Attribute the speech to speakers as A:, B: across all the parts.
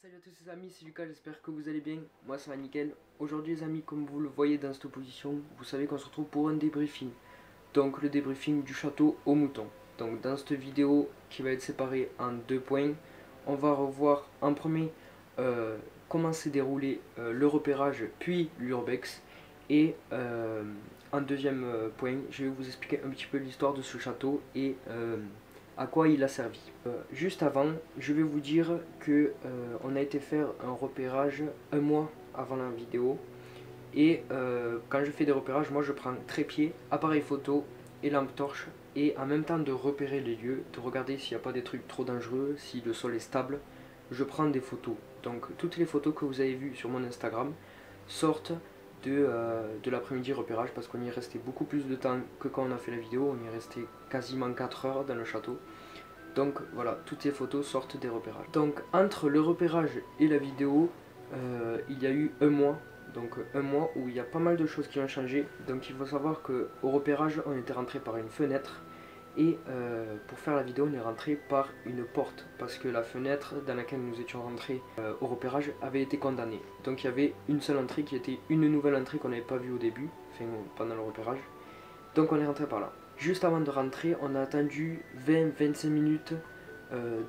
A: Salut à tous les amis, c'est Lucas, j'espère que vous allez bien, moi ça va nickel. Aujourd'hui les amis, comme vous le voyez dans cette position, vous savez qu'on se retrouve pour un débriefing. Donc le débriefing du château aux moutons. Donc dans cette vidéo qui va être séparée en deux points, on va revoir en premier comment s'est déroulé le repérage puis l'urbex. Et en deuxième point, je vais vous expliquer un petit peu l'histoire de ce château et à quoi il a servi. Juste avant, je vais vous dire que on a été faire un repérage un mois avant la vidéo. Et quand je fais des repérages, moi je prends trépied, appareil photo et lampe torche. Et en même temps de repérer les lieux, de regarder s'il n'y a pas des trucs trop dangereux, si le sol est stable, je prends des photos. Donc toutes les photos que vous avez vues sur mon Instagram sortent de l'après-midi repérage, parce qu'on y est resté beaucoup plus de temps que quand on a fait la vidéo. On y est resté quasiment 4 heures dans le château. Donc voilà, toutes ces photos sortent des repérages. Donc entre le repérage et la vidéo, il y a eu un mois. Donc un mois où il y a pas mal de choses qui ont changé. Donc il faut savoir qu'au repérage, on était rentré par une fenêtre. Et pour faire la vidéo, on est rentré par une porte. Parce que la fenêtre dans laquelle nous étions rentrés au repérage avait été condamnée. Donc il y avait une seule entrée qui était une nouvelle entrée qu'on n'avait pas vue au début, enfin pendant le repérage. Donc on est rentré par là. Juste avant de rentrer, on a attendu 20-25 minutes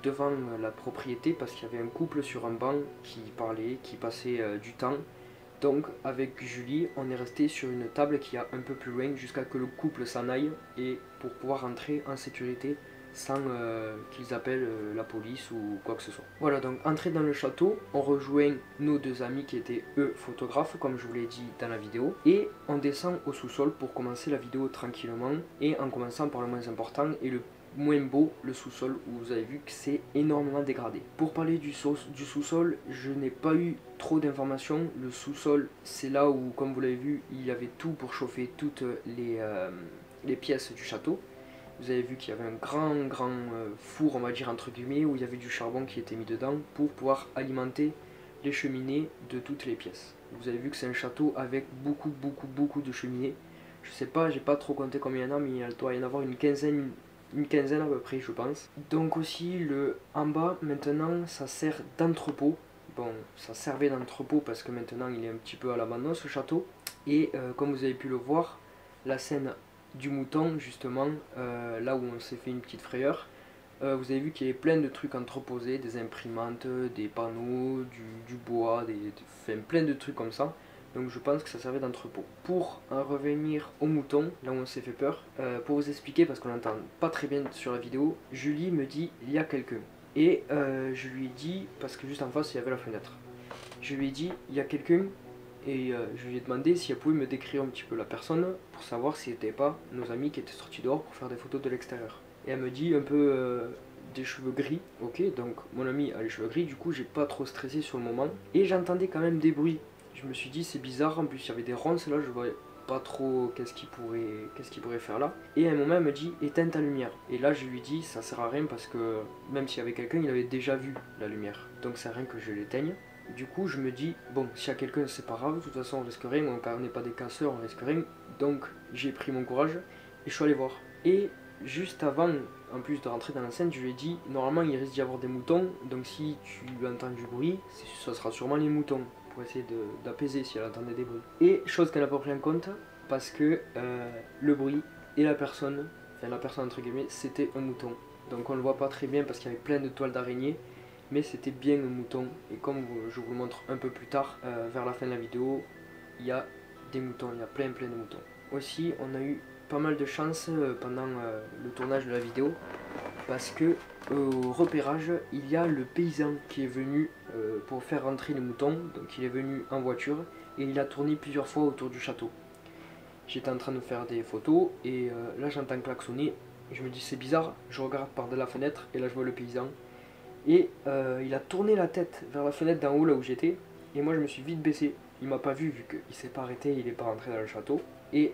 A: devant la propriété parce qu'il y avait un couple sur un banc qui parlait, qui passait du temps. Donc avec Julie, on est resté sur une table qui est un peu plus loin jusqu'à que le couple s'en aille et pour pouvoir rentrer en sécurité sans qu'ils appellent la police ou quoi que ce soit. Voilà, donc entré dans le château, on rejoint nos deux amis qui étaient eux photographes comme je vous l'ai dit dans la vidéo et on descend au sous-sol pour commencer la vidéo tranquillement et en commençant par le moins important et le moins beau, le sous-sol, où vous avez vu que c'est énormément dégradé. Pour parler du sous-sol, je n'ai pas eu trop d'informations. Le sous-sol, c'est là où, comme vous l'avez vu, il y avait tout pour chauffer toutes les pièces du château. Vous avez vu qu'il y avait un grand four, on va dire entre guillemets, où il y avait du charbon qui était mis dedans pour pouvoir alimenter les cheminées de toutes les pièces. Vous avez vu que c'est un château avec beaucoup de cheminées. Je sais pas, j'ai pas trop compté combien il y en a, mais il doit y en avoir une quinzaine à peu près je pense. Donc aussi en bas maintenant ça sert d'entrepôt. Bon, ça servait d'entrepôt parce que maintenant il est un petit peu à l'abandon ce château. Et comme vous avez pu le voir, la scène du mouton justement, là où on s'est fait une petite frayeur, vous avez vu qu'il y avait plein de trucs entreposés, des imprimantes, des panneaux, du bois, enfin, plein de trucs comme ça. Donc je pense que ça servait d'entrepôt. Pour en revenir au mouton, là où on s'est fait peur, pour vous expliquer, parce qu'on n'entend pas très bien sur la vidéo, Julie me dit il y a quelqu'un. Et je lui ai dit, parce que juste en face il y avait la fenêtre, je lui ai dit il y a quelqu'un et je lui ai demandé si elle pouvait me décrire un petit peu la personne pour savoir si c'était pas nos amis qui étaient sortis dehors pour faire des photos de l'extérieur. Et elle me dit un peu des cheveux gris, ok, donc mon ami a les cheveux gris, du coup j'ai pas trop stressé sur le moment. Et j'entendais quand même des bruits. Je me suis dit c'est bizarre, en plus il y avait des ronces là, je voyais pas trop qu'est-ce qu'il pourrait faire là. Et à un moment elle me dit éteins ta lumière. Et là je lui dis ça sert à rien parce que même s'il y avait quelqu'un il avait déjà vu la lumière. Donc ça sert à rien que je l'éteigne. Du coup je me dis bon s'il y a quelqu'un c'est pas grave, de toute façon on risque rien, on n'est pas des casseurs, on risque rien. Donc j'ai pris mon courage et je suis allé voir. Et juste avant, en plus de rentrer dans la scène, je lui ai dit normalement il risque d'y avoir des moutons, donc si tu entends du bruit, ça sera sûrement les moutons, pour essayer d'apaiser si elle entendait des bruits. Et chose qu'elle n'a pas pris en compte, parce que le bruit et la personne entre guillemets, c'était un mouton. Donc on le voit pas très bien parce qu'il y avait plein de toiles d'araignée, mais c'était bien un mouton. Et comme je vous le montre un peu plus tard, vers la fin de la vidéo, il y a des moutons, il y a plein de moutons. Aussi, on a eu pas mal de chance pendant le tournage de la vidéo parce que au repérage il y a le paysan qui est venu pour faire rentrer les moutons, donc il est venu en voiture et il a tourné plusieurs fois autour du château. J'étais en train de faire des photos et là j'entends klaxonner et je me dis c'est bizarre, je regarde par de la fenêtre et là je vois le paysan et il a tourné la tête vers la fenêtre d'en haut là où j'étais et moi je me suis vite baissé. Il m'a pas vu qu'il s'est pas arrêté, il est pas rentré dans le château. Et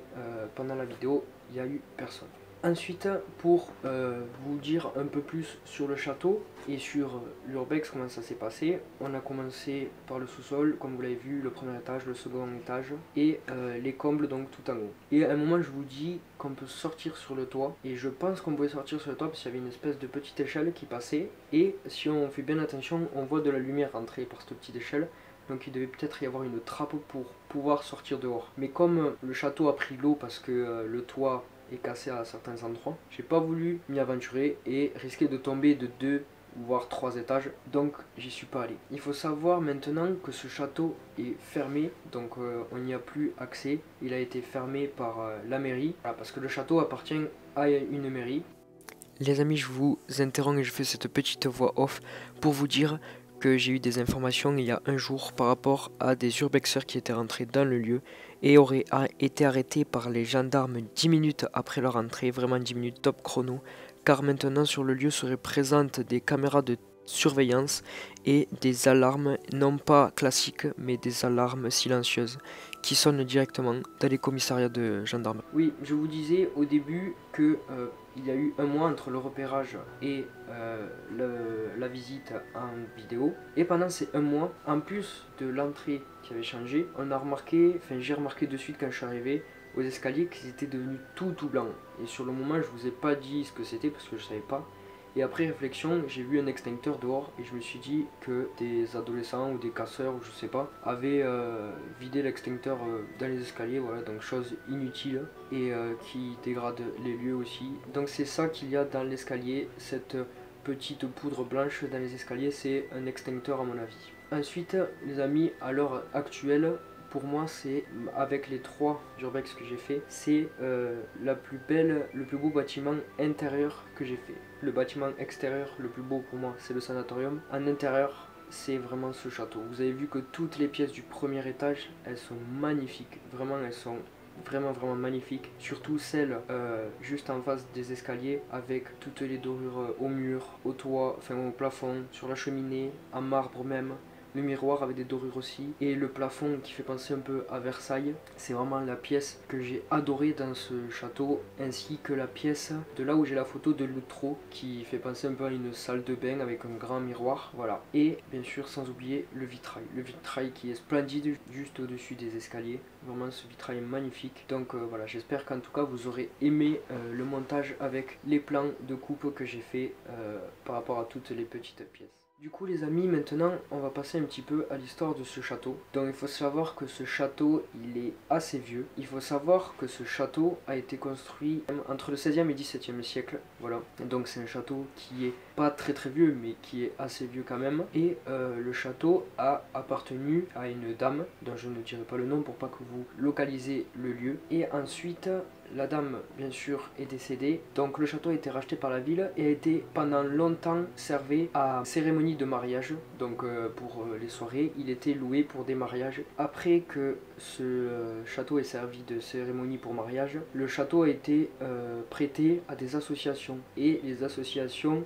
A: pendant la vidéo, il n'y a eu personne. Ensuite, pour vous dire un peu plus sur le château et sur l'urbex, comment ça s'est passé, on a commencé par le sous-sol, comme vous l'avez vu, le premier étage, le second étage et les combles donc tout en haut. Et à un moment je vous dis qu'on peut sortir sur le toit, et je pense qu'on pouvait sortir sur le toit parce qu'il y avait une espèce de petite échelle qui passait, et si on fait bien attention, on voit de la lumière rentrer par cette petite échelle. Donc il devait peut-être y avoir une trappe pour pouvoir sortir dehors. Mais comme le château a pris l'eau parce que le toit est cassé à certains endroits, j'ai pas voulu m'y aventurer et risquer de tomber de 2 voire 3 étages, donc j'y suis pas allé. Il faut savoir maintenant que ce château est fermé, donc on n'y a plus accès. Il a été fermé par la mairie, voilà, parce que le château appartient à une mairie. Les amis, je vous interromps et je fais cette petite voix off pour vous dire que j'ai eu des informations il y a un jour par rapport à des urbexeurs qui étaient rentrés dans le lieu et auraient été arrêtés par les gendarmes 10 minutes après leur entrée, vraiment 10 minutes top chrono, car maintenant sur le lieu seraient présentes des caméras de surveillance et des alarmes non pas classiques mais des alarmes silencieuses qui sonnent directement dans les commissariats de gendarmerie. Oui, je vous disais au début que il y a eu un mois entre le repérage et la visite en vidéo, et pendant ces un mois, en plus de l'entrée qui avait changé, on a remarqué, enfin j'ai remarqué de suite quand je suis arrivé aux escaliers qu'ils étaient devenus tout blancs, et sur le moment je vous ai pas dit ce que c'était parce que je savais pas. Et après réflexion, j'ai vu un extincteur dehors et je me suis dit que des adolescents ou des casseurs, ou je sais pas, avaient vidé l'extincteur dans les escaliers, voilà, donc chose inutile et qui dégrade les lieux aussi. Donc c'est ça qu'il y a dans l'escalier, cette petite poudre blanche dans les escaliers, c'est un extincteur à mon avis. Ensuite, les amis, à l'heure actuelle, pour moi, c'est, avec les 3 urbex que j'ai fait, c'est le plus beau bâtiment intérieur que j'ai fait. Le bâtiment extérieur le plus beau pour moi, c'est le sanatorium. En intérieur, c'est vraiment ce château. Vous avez vu que toutes les pièces du premier étage, elles sont magnifiques. Vraiment, elles sont vraiment magnifiques. Surtout celle juste en face des escaliers, avec toutes les dorures au mur, au toit, enfin au plafond, sur la cheminée, en marbre même. Le miroir avec des dorures aussi, et le plafond qui fait penser un peu à Versailles. C'est vraiment la pièce que j'ai adorée dans ce château, ainsi que la pièce de là où j'ai la photo de l'outro qui fait penser un peu à une salle de bain avec un grand miroir, voilà. Et bien sûr sans oublier le vitrail qui est splendide juste au-dessus des escaliers. Vraiment ce vitrail est magnifique. Donc voilà, j'espère qu'en tout cas vous aurez aimé le montage avec les plans de coupe que j'ai fait par rapport à toutes les petites pièces. Du coup les amis, maintenant on va passer un petit peu à l'histoire de ce château. Donc il faut savoir que ce château il est assez vieux. Il faut savoir que ce château a été construit entre le 16e et 17e siècle. Voilà, donc c'est un château qui est pas très vieux mais qui est assez vieux quand même. Et le château a appartenu à une dame dont je ne dirai pas le nom pour pas que vous localisez le lieu. Et ensuite la dame, bien sûr, est décédée, donc le château a été racheté par la ville et a été pendant longtemps servi à cérémonie de mariage. Donc pour les soirées, il était loué pour des mariages. Après que ce château ait servi de cérémonie pour mariage, le château a été prêté à des associations. Et les associations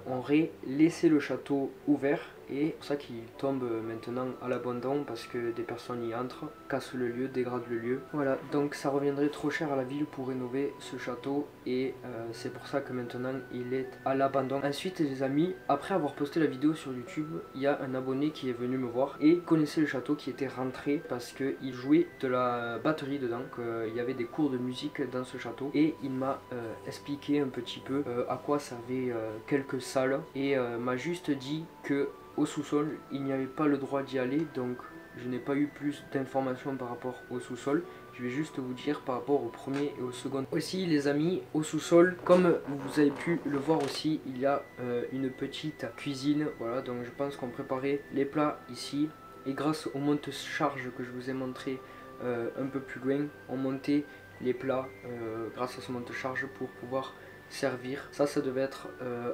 A: auraient laissé le château ouvert. Et c'est pour ça qu'il tombe maintenant à l'abandon, parce que des personnes y entrent, cassent le lieu, dégradent le lieu. Voilà, donc ça reviendrait trop cher à la ville pour rénover ce château, et c'est pour ça que maintenant il est à l'abandon. Ensuite les amis, après avoir posté la vidéo sur YouTube, il y a un abonné qui est venu me voir et connaissait le château, qui était rentré parce qu'il jouait de la batterie dedans, qu'il y avait des cours de musique dans ce château, et il m'a expliqué un petit peu à quoi servaient quelques salles, et m'a juste dit que au sous-sol, il n'y avait pas le droit d'y aller, donc je n'ai pas eu plus d'informations par rapport au sous-sol. Je vais juste vous dire par rapport au premier et au second. Aussi les amis, au sous-sol, comme vous avez pu le voir aussi, il y a une petite cuisine. Voilà, donc je pense qu'on préparait les plats ici. Et grâce au monte-charge que je vous ai montré un peu plus loin, on montait les plats grâce à ce monte-charge pour pouvoir servir. Ça devait être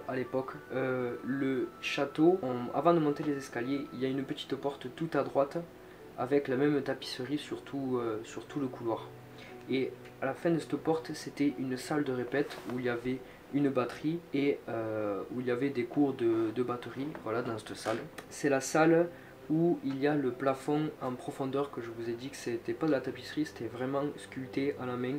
A: à l'époque. Le château, avant de monter les escaliers, il y a une petite porte tout à droite avec la même tapisserie sur tout le couloir. Et à la fin de cette porte, c'était une salle de répète où il y avait une batterie et où il y avait des cours de batterie. Voilà, dans cette salle. C'est la salle où il y a le plafond en profondeur que je vous ai dit que c'était pas de la tapisserie, c'était vraiment sculpté à la main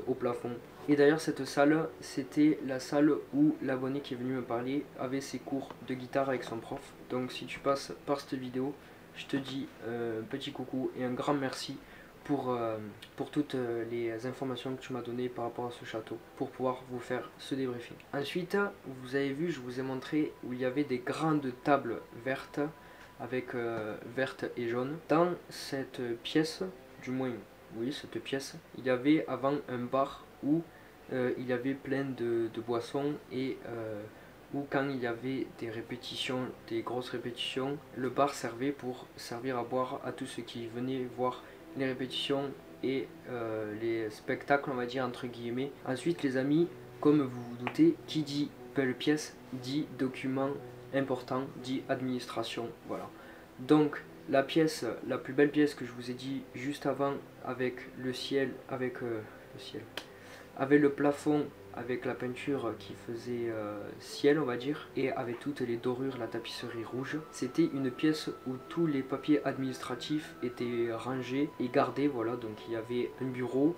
A: au plafond. Et d'ailleurs cette salle, c'était la salle où l'abonné qui est venu me parler avait ses cours de guitare avec son prof. Donc si tu passes par cette vidéo, je te dis un petit coucou et un grand merci pour toutes les informations que tu m'as données par rapport à ce château, pour pouvoir vous faire ce débriefing. Ensuite, vous avez vu, je vous ai montré où il y avait des grandes tables vertes, avec verte et jaune. Dans cette pièce, du moins, oui, cette pièce, il y avait avant un bar où il y avait plein de boissons et où quand il y avait des répétitions, des grosses répétitions, le bar servait pour servir à boire à tous ceux qui venaient voir les répétitions et les spectacles, on va dire entre guillemets. Ensuite les amis, comme vous vous doutez, qui dit belle pièce dit document important, dit administration, voilà. Donc la pièce, la plus belle pièce que je vous ai dit juste avant, avec le ciel, avec le plafond, avec la peinture qui faisait ciel on va dire, et avec toutes les dorures, la tapisserie rouge. C'était une pièce où tous les papiers administratifs étaient rangés et gardés, voilà. Donc il y avait un bureau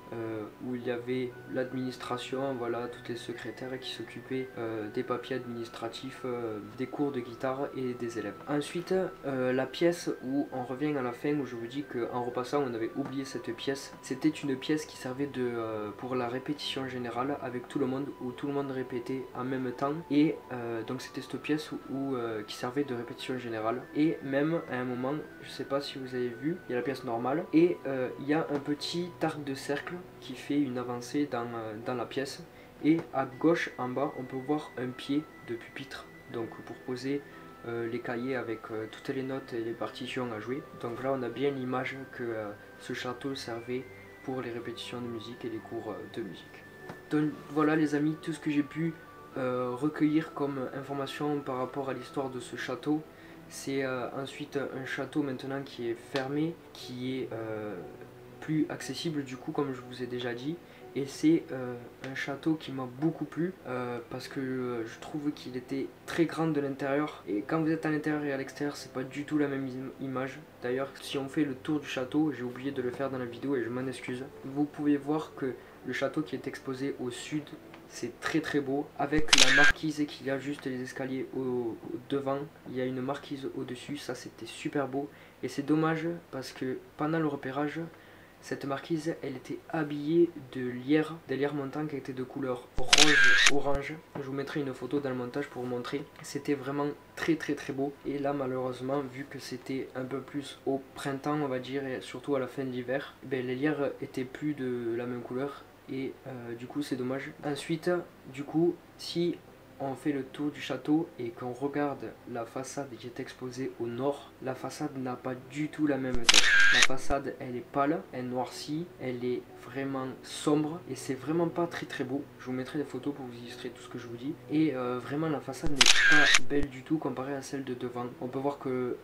A: où il y avait l'administration, voilà, toutes les secrétaires qui s'occupaient des papiers administratifs, des cours de guitare et des élèves. Ensuite la pièce où on revient à la fin, où je vous dis qu'en repassant on avait oublié cette pièce, c'était une pièce qui servait pour la répétition générale, avec tout le monde, où tout le monde répétait en même temps, et donc c'était cette pièce qui servait de répétition générale. Et même à un moment, je sais pas si vous avez vu, il y a la pièce normale et il y a un petit arc de cercle qui fait une avancée dans la pièce, et à gauche en bas on peut voir un pied de pupitre, donc pour poser les cahiers avec toutes les notes et les partitions à jouer. Donc là on a bien l'image que ce château servait pour les répétitions de musique et les cours de musique. Donc voilà les amis, tout ce que j'ai pu recueillir comme information par rapport à l'histoire de ce château. C'est ensuite un château maintenant qui est fermé, qui est plus accessible du coup, comme je vous ai déjà dit. Et c'est un château qui m'a beaucoup plu parce que je trouve qu'il était très grand de l'intérieur, et quand vous êtes à l'intérieur et à l'extérieur c'est pas du tout la même image. D'ailleurs si on fait le tour du château, j'ai oublié de le faire dans la vidéo et je m'en excuse, vous pouvez voir que le château qui est exposé au sud, c'est très très beau, avec la marquise qu'il y a juste les escaliers devant, il y a une marquise au dessus, ça c'était super beau. Et c'est dommage parce que pendant le repérage, cette marquise elle était habillée de lierre, des lierres montants qui étaient de couleur rose orange. Je vous mettrai une photo dans le montage pour vous montrer, c'était vraiment très très très beau. Et là malheureusement, vu que c'était un peu plus au printemps on va dire, et surtout à la fin de l'hiver, ben, les lierres étaient plus de la même couleur, et du coup c'est dommage. Ensuite du coup, si on fait le tour du château et qu'on regarde la façade qui est exposée au nord, la façade n'a pas du tout la même tête. La façade elle est pâle, elle noircit, elle est vraiment sombre et c'est vraiment pas très très beau. Je vous mettrai des photos pour vous illustrer tout ce que je vous dis. Et vraiment la façade n'est pas belle du tout comparée à celle de devant. On peut voir que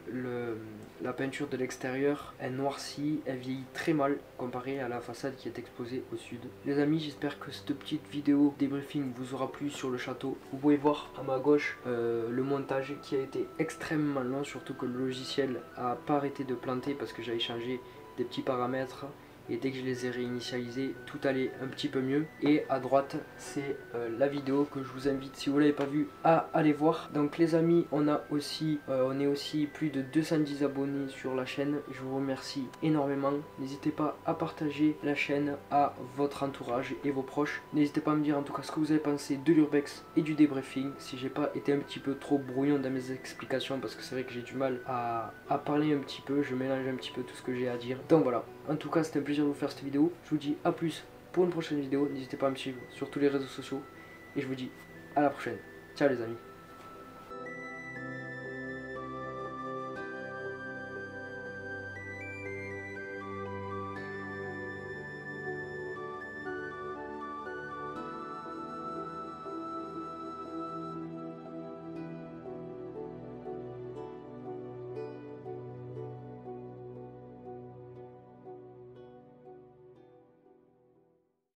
A: la peinture de l'extérieur elle noircit, elle vieillit très mal comparée à la façade qui est exposée au sud. Les amis, j'espère que cette petite vidéo débriefing vous aura plu sur le château. Vous pouvez voir à ma gauche le montage qui a été extrêmement long, surtout que le logiciel a pas arrêté de planter parce que j'avais changé des petits paramètres, et dès que je les ai réinitialisés, tout allait un petit peu mieux. Et à droite c'est la vidéo que je vous invite, si vous l'avez pas vue, à aller voir. Donc les amis, on est aussi plus de 210 abonnés sur la chaîne, je vous remercie énormément. N'hésitez pas à partager la chaîne à votre entourage et vos proches. N'hésitez pas à me dire en tout cas ce que vous avez pensé de l'urbex et du débriefing, si j'ai pas été un petit peu trop brouillon dans mes explications, parce que c'est vrai que j'ai du mal à parler un petit peu, je mélange un petit peu tout ce que j'ai à dire. Donc voilà, en tout cas c'était un plaisir de vous faire cette vidéo. Je vous dis à plus pour une prochaine vidéo. N'hésitez pas à me suivre sur tous les réseaux sociaux et je vous dis à la prochaine. Ciao les amis.